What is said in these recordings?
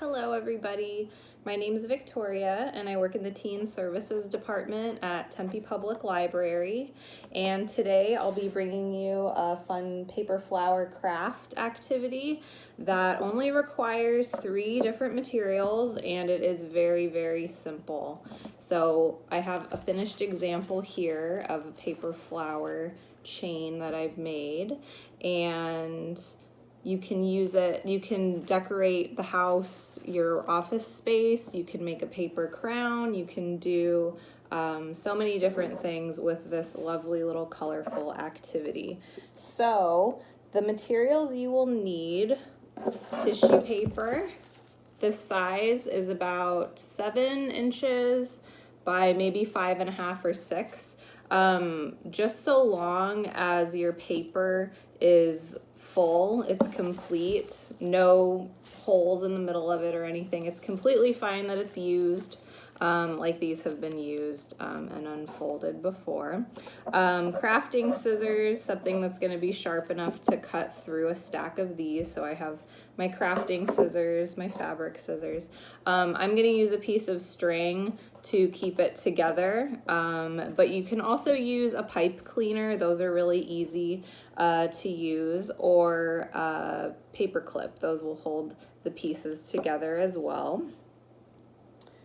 Hello everybody, my name is Victoria and I work in the Teen Services Department at Tempe Public Library, and today I'll be bringing you a fun paper flower craft activity that only requires 3 different materials and it is very simple. So I have a finished example here of a paper flower chain that I've made, and you can use it, you can decorate the house, your office space, you can make a paper crown, you can do so many different things with this lovely little colorful activity. So the materials you will need: tissue paper. This size is about 7 inches by maybe 5.5 or 6. Just so long as your paper is full, it's complete, no holes in the middle of it or anything. It's completely fine that it's used, like these have been used and unfolded before. Crafting scissors, something that's going to be sharp enough to cut through a stack of these. So I have my crafting scissors, my fabric scissors. I'm going to use a piece of string to keep it together, but you can also use a pipe cleaner. Those are really easy to use, or a paper clip. Those will hold the pieces together as well.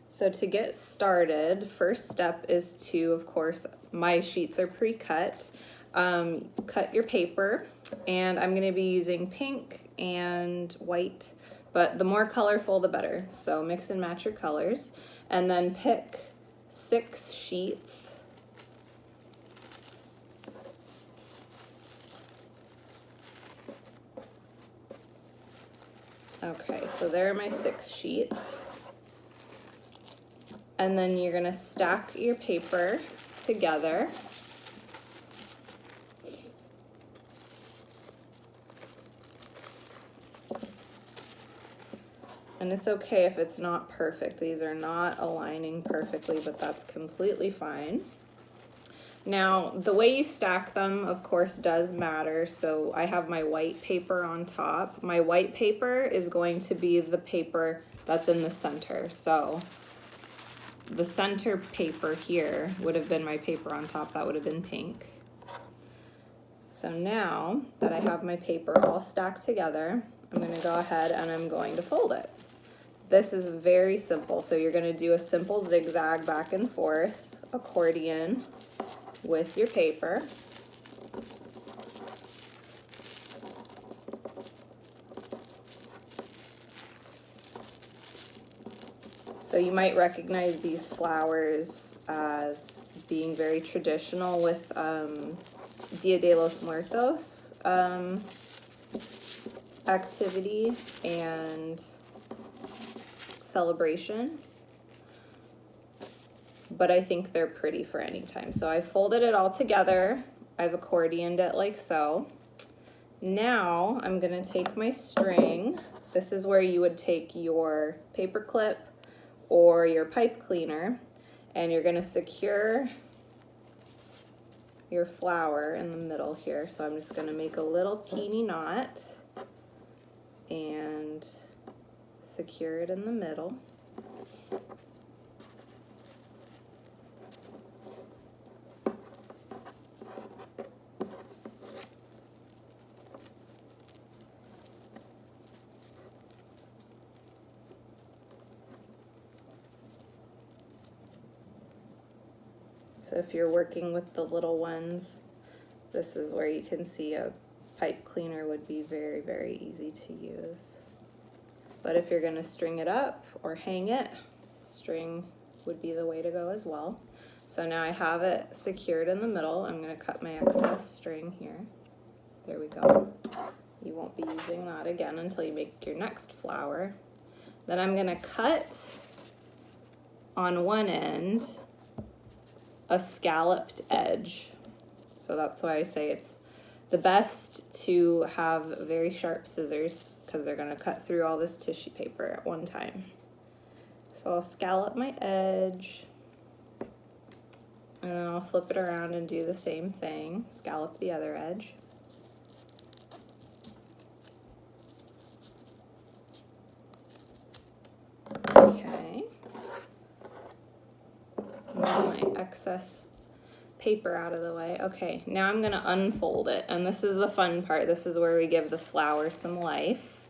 So to get started, first step is to, of course, my sheets are pre-cut. Cut your paper, and I'm going to be using pink and white, but the more colorful the better. So mix and match your colors, and then pick 6 sheets. Okay, so there are my 6 sheets. And then you're gonna stack your paper together. And it's okay if it's not perfect. These are not aligning perfectly, but that's completely fine. Now, the way you stack them, of course, does matter. So I have my white paper on top. My white paper is going to be the paper that's in the center. So the center paper here would have been my paper on top. That would have been pink. So now that I have my paper all stacked together, I'm going to go ahead and I'm going to fold it. This is very simple. So you're going to do a simple zigzag back and forth accordion with your paper. So you might recognize these flowers as being very traditional with Dia de los Muertos activity and celebration. But I think they're pretty for any time. So I folded it all together. I've accordioned it like so. Now I'm gonna take my string. This is where you would take your paper clip or your pipe cleaner, and you're gonna secure your flower in the middle here. So I'm just gonna make a little teeny knot and secure it in the middle. So if you're working with the little ones, this is where you can see a pipe cleaner would be very easy to use. But if you're gonna string it up or hang it, string would be the way to go as well. So now I have it secured in the middle. I'm gonna cut my excess string here. There we go. You won't be using that again until you make your next flower. Then I'm gonna cut on one end a scalloped edge. So that's why I say it's the best to have very sharp scissors, because they're going to cut through all this tissue paper at one time. So I'll scallop my edge, and then I'll flip it around and do the same thing, scallop the other edge. Okay. Move my excess paper out of the way. Okay, now I'm gonna unfold it, and this is the fun part. This is where we give the flower some life.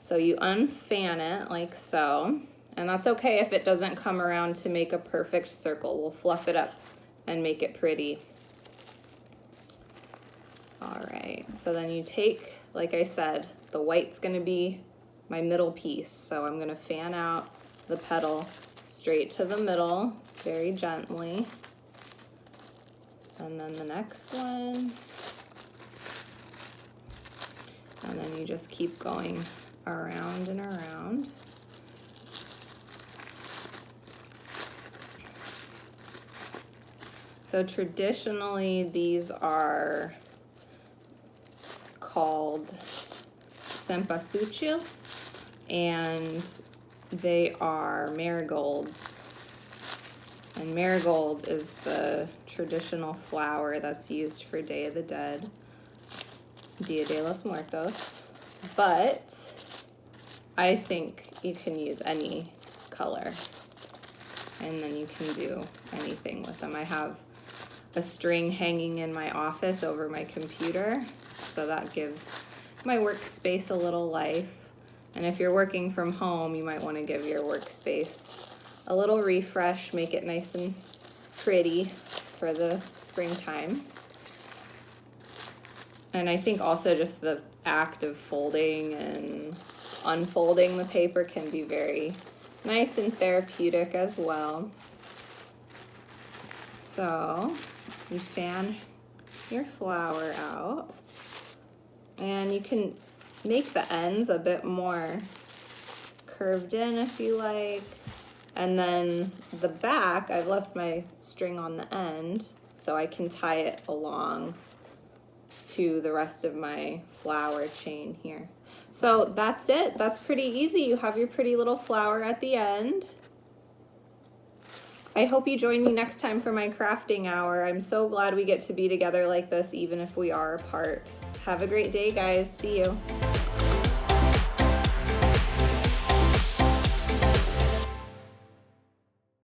So you unfan it like so, and that's okay if it doesn't come around to make a perfect circle. We'll fluff it up and make it pretty. All right, so then you take, like I said, the white's gonna be my middle piece. So I'm gonna fan out the petal straight to the middle, very gently. And then the next one. And then you just keep going around and around. So traditionally, these are called cempasúchil, and they are marigolds. And marigold is the traditional flower that's used for Day of the Dead, Dia de los Muertos. But I think you can use any color, and then you can do anything with them. I have a string hanging in my office over my computer, so that gives my workspace a little life. And if you're working from home, you might want to give your workspace a little refresh, make it nice and pretty for the springtime. And I think also just the act of folding and unfolding the paper can be very nice and therapeutic as well. So you fan your flower out, and you can make the ends a bit more curved in if you like. And then the back, I've left my string on the end so I can tie it along to the rest of my flower chain here. So that's it. That's pretty easy. You have your pretty little flower at the end. I hope you join me next time for my crafting hour. I'm so glad we get to be together like this, even if we are apart. Have a great day, guys. See you.